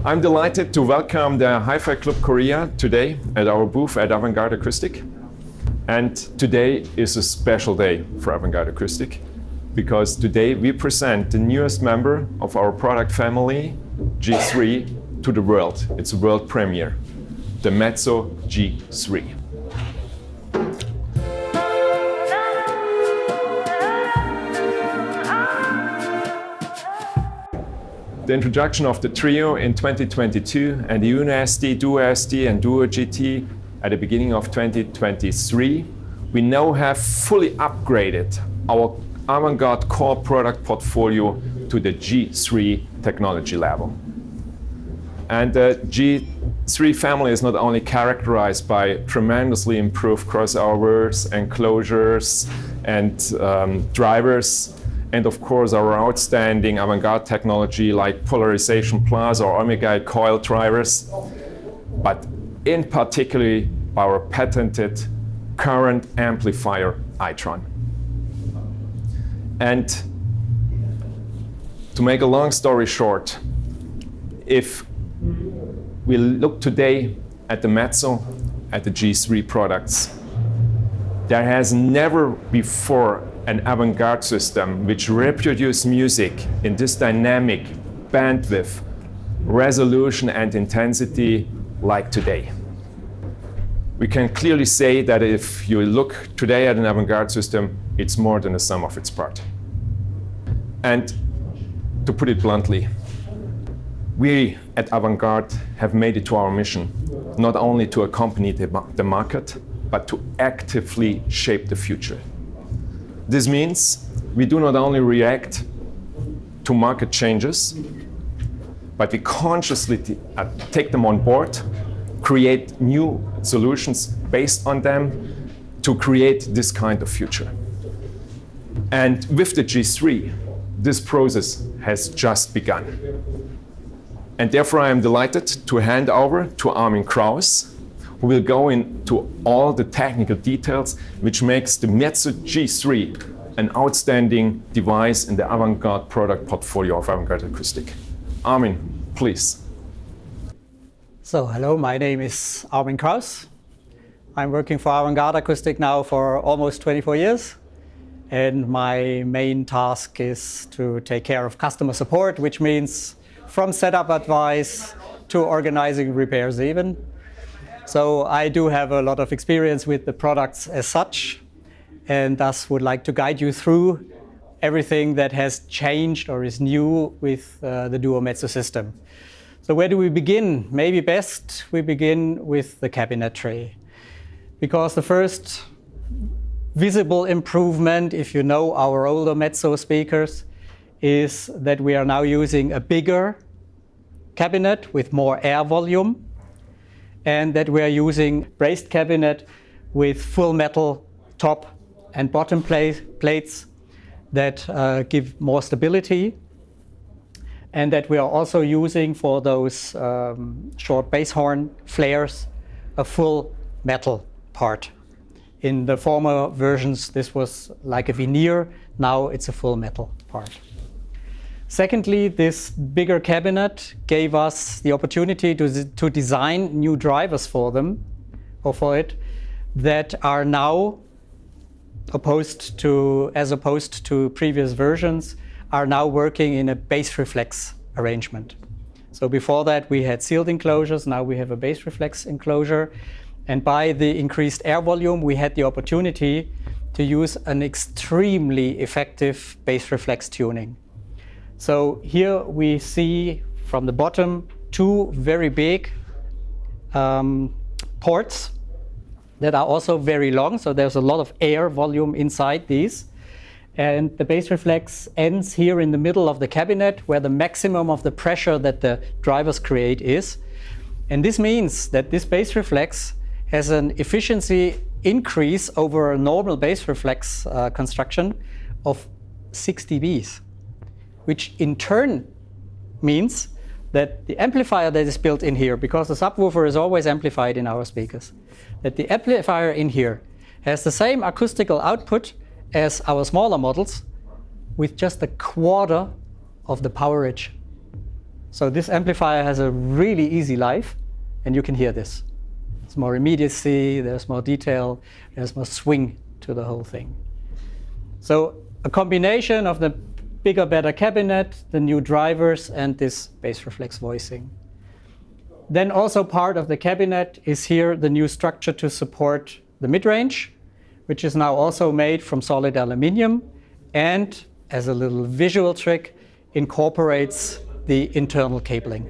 I'm delighted to welcome the Hi-Fi Club Korea today at our booth at Avantgarde Acoustic. And today is a special day for Avantgarde Acoustic because today we present the newest member of our product family, G3, to the world. It's a world premiere, the Mezzo G3. The introduction of the Trio in 2022 and the Uno ST, Duo ST and Duo GT at the beginning of 2023, we now have fully upgraded our Avantgarde core product portfolio to the G3 technology level. And the G3 family is not only characterized by tremendously improved crossovers, enclosures, and drivers, and of course our outstanding Avantgarde technology like Polarization Plus or Omega coil drivers, but in particular our patented current amplifier i-tron. And to make a long story short, if we look today at the Mezzo, at the G3 products, there has never before an Avantgarde system which reproduces music in this dynamic bandwidth, resolution and intensity like today. We can clearly say that if you look today at an Avantgarde system, it's more than the sum of its parts. And to put it bluntly, we at Avantgarde have made it to our mission not only to accompany the market, but to actively shape the future. This means we do not only react to market changes, but we consciously take them on board, create new solutions based on them to create this kind of future. And with the G3, this process has just begun. And therefore I am delighted to hand over to Armin Kraus, who will go into all the technical details which makes the Mezzo G3 an outstanding device in the Avantgarde product portfolio of Avantgarde Acoustic. Armin, please. So, hello, my name is Armin Kraus. I'm working for Avantgarde Acoustic now for almost 24 years. And my main task is to take care of customer support, which means from setup advice to organizing repairs even. So I do have a lot of experience with the products as such, and thus would like to guide you through everything that has changed or is new with the Duo Mezzo system. So where do we begin? Maybe best we begin with the cabinet tray, because the first visible improvement, if you know our older Mezzo speakers, is that we are now using a bigger cabinet with more air volume, and that we are using braced cabinet with full metal top and bottom plates that give more stability, and that we are also using for those short bass horn flares a full metal part. In the former versions this was like a veneer, now it's a full metal part. Secondly, this bigger cabinet gave us the opportunity to design new drivers for them, or for it, that are now, as opposed to previous versions, are now working in a bass reflex arrangement. So before that we had sealed enclosures, now we have a bass reflex enclosure. And by the increased air volume, we had the opportunity to use an extremely effective bass reflex tuning. So here we see from the bottom two very big ports that are also very long, so there's a lot of air volume inside these. And the bass reflex ends here in the middle of the cabinet where the maximum of the pressure that the drivers create is. And this means that this bass reflex has an efficiency increase over a normal bass reflex construction of 6 dBs. Which in turn means that the amplifier that is built in here, because the subwoofer is always amplified in our speakers, that the amplifier in here has the same acoustical output as our smaller models with just a quarter of the powerage. So this amplifier has a really easy life, and you can hear this. There's more immediacy, there's more detail, there's more swing to the whole thing. So a combination of the bigger, better cabinet, the new drivers, and this bass reflex voicing. Then also part of the cabinet is here the new structure to support the mid-range, which is now also made from solid aluminum, and as a little visual trick, incorporates the internal cabling.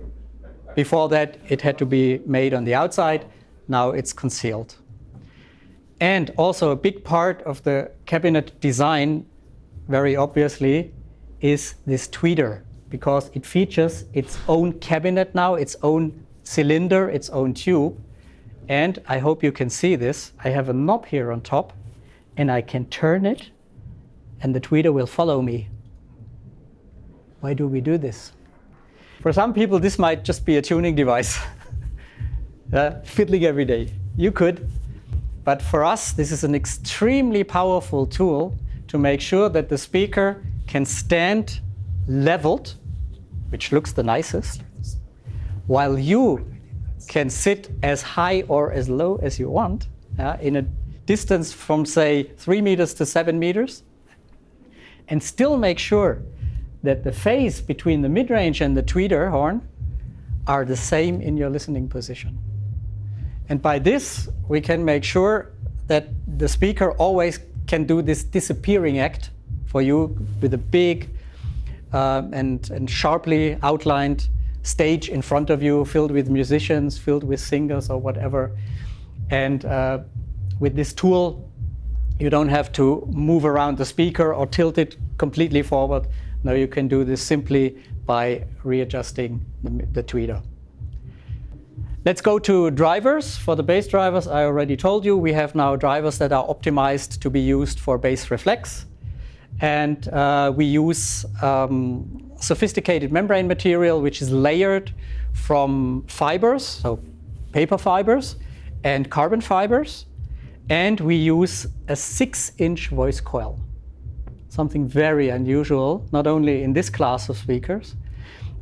Before that, it had to be made on the outside. Now it's concealed. And also a big part of the cabinet design, very obviously, is this tweeter, because it features its own cabinet now, its own cylinder, its own tube. And I hope you can see this. I have a knob here on top, and I can turn it, and the tweeter will follow me. Why do we do this? For some people, this might just be a tuning device. Fiddling every day. You could. But for us, this is an extremely powerful tool to make sure that the speaker can stand leveled, which looks the nicest, while you can sit as high or as low as you want in a distance from, say, 3 meters to 7 meters, and still make sure that the phase between the mid-range and the tweeter horn are the same in your listening position. And by this, we can make sure that the speaker always can do this disappearing act for you with a big and sharply outlined stage in front of you, filled with musicians, filled with singers or whatever. And with this tool, you don't have to move around the speaker or tilt it completely forward. Now you can do this simply by readjusting the tweeter. Let's go to drivers. For the bass drivers, I already told you, we have now drivers that are optimized to be used for bass reflex. And we use sophisticated membrane material, which is layered from fibers, so paper fibers and carbon fibers. And we use a 6-inch voice coil. Something very unusual, not only in this class of speakers.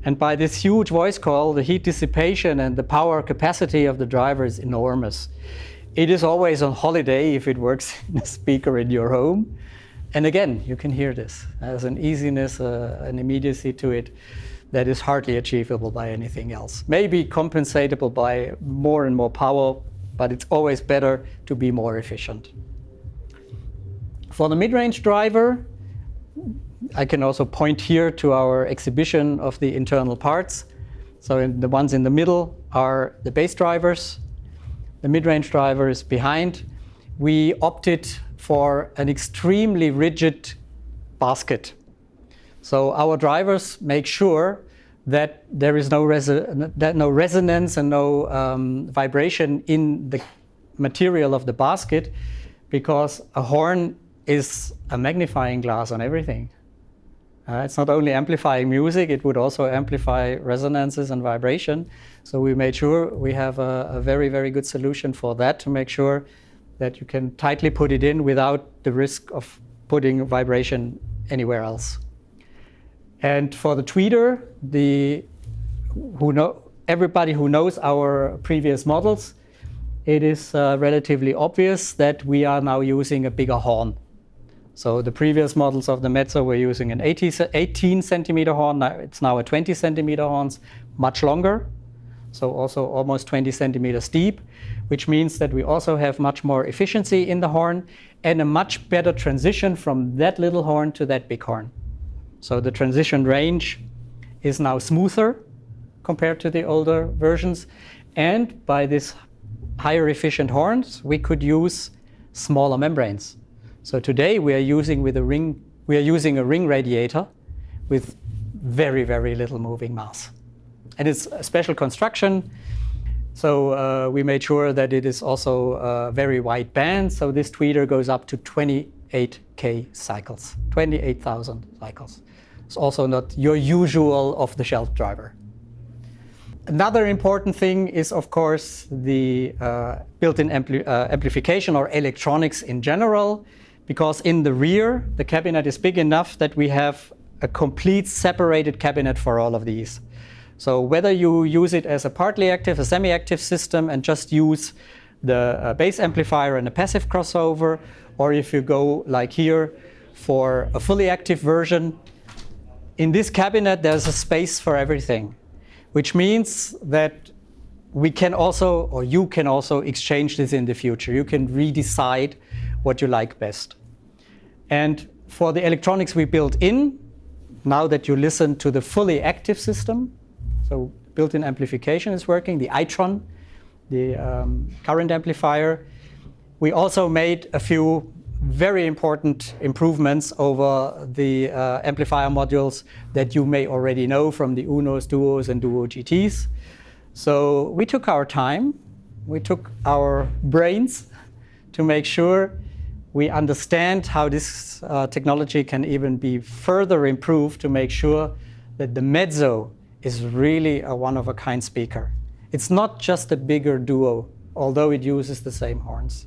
And by this huge voice coil, the heat dissipation and the power capacity of the driver is enormous. It is always on holiday if it works in a speaker in your home. And again, you can hear this. There's an easiness, an immediacy to it that is hardly achievable by anything else. Maybe compensatable by more and more power, but it's always better to be more efficient. For the mid-range driver, I can also point here to our exhibition of the internal parts. So the ones in the middle are the bass drivers. The mid-range driver is behind. We opted for an extremely rigid basket. So our drivers make sure that there is no resonance and no vibration in the material of the basket, because a horn is a magnifying glass on everything. It's not only amplifying music, it would also amplify resonances and vibration. So we made sure we have a very, very good solution for that, to make sure that you can tightly put it in without the risk of putting vibration anywhere else. And for the tweeter, everybody who knows our previous models, it is relatively obvious that we are now using a bigger horn. So the previous models of the Mezzo were using an 18 centimeter horn. It's now a 20 centimeter horn, much longer. So also almost 20 centimeters deep, which means that we also have much more efficiency in the horn and a much better transition from that little horn to that big horn. So the transition range is now smoother compared to the older versions. And by this higher efficient horns, we could use smaller membranes. So today we are using a ring radiator with very, very little moving mass. And it's a special construction. So we made sure that it is also a very wide band. So this tweeter goes up to 28K cycles, 28,000 cycles. It's also not your usual off-the-shelf driver. Another important thing is, of course, the built-in amplification or electronics in general, because in the rear, the cabinet is big enough that we have a complete separated cabinet for all of these. So whether you use it as a partly active, a semi-active system and just use the bass amplifier and a passive crossover, or if you go like here for a fully active version, in this cabinet there's a space for everything, which means that we can also, or you can also exchange this in the future. You can redecide what you like best. And for the electronics we built in, now that you listen to the fully active system, so built-in amplification is working, the iTron, the current amplifier. We also made a few very important improvements over the amplifier modules that you may already know from the Unos, Duos, and Duo GTs. So we took our time, we took our brains to make sure we understand how this technology can even be further improved to make sure that the mezzo is really a one-of-a-kind speaker. It's not just a bigger Duo, although it uses the same horns.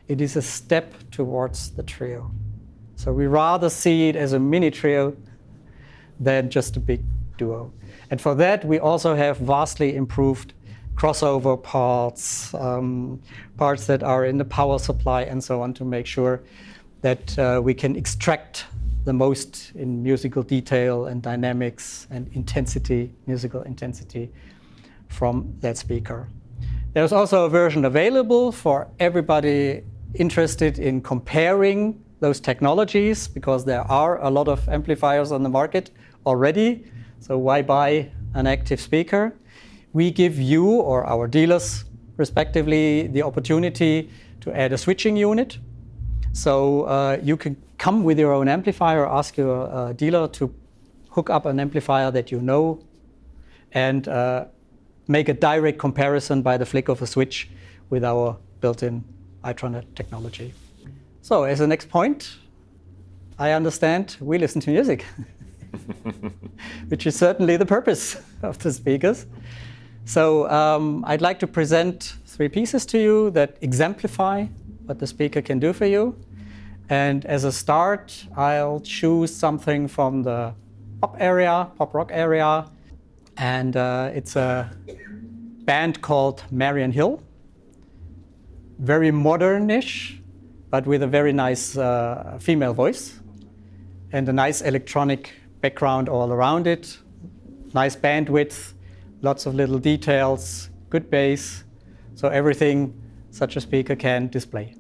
It is a step towards the trio. So we rather see it as a mini trio than just a big Duo. And for that, we also have vastly improved crossover parts, parts that are in the power supply and so on, to make sure that we can extract the most in musical detail and dynamics and intensity, musical intensity from that speaker. There's also a version available for everybody interested in comparing those technologies, because there are a lot of amplifiers on the market already. So why buy an active speaker? We give you, or our dealers respectively, the opportunity to add a switching unit. So you can come with your own amplifier, ask your dealer to hook up an amplifier that you know, and make a direct comparison by the flick of a switch with our built-in iTron technology. So as a next point, I understand we listen to music, which is certainly the purpose of the speakers. So I'd like to present 3 pieces to you that exemplify what the speaker can do for you. And as a start, I'll choose something from the pop area, pop rock area. And it's a band called Marian Hill. Very modern-ish, but with a very nice female voice and a nice electronic background all around it. Nice bandwidth, lots of little details, good bass. So everything such a speaker can display.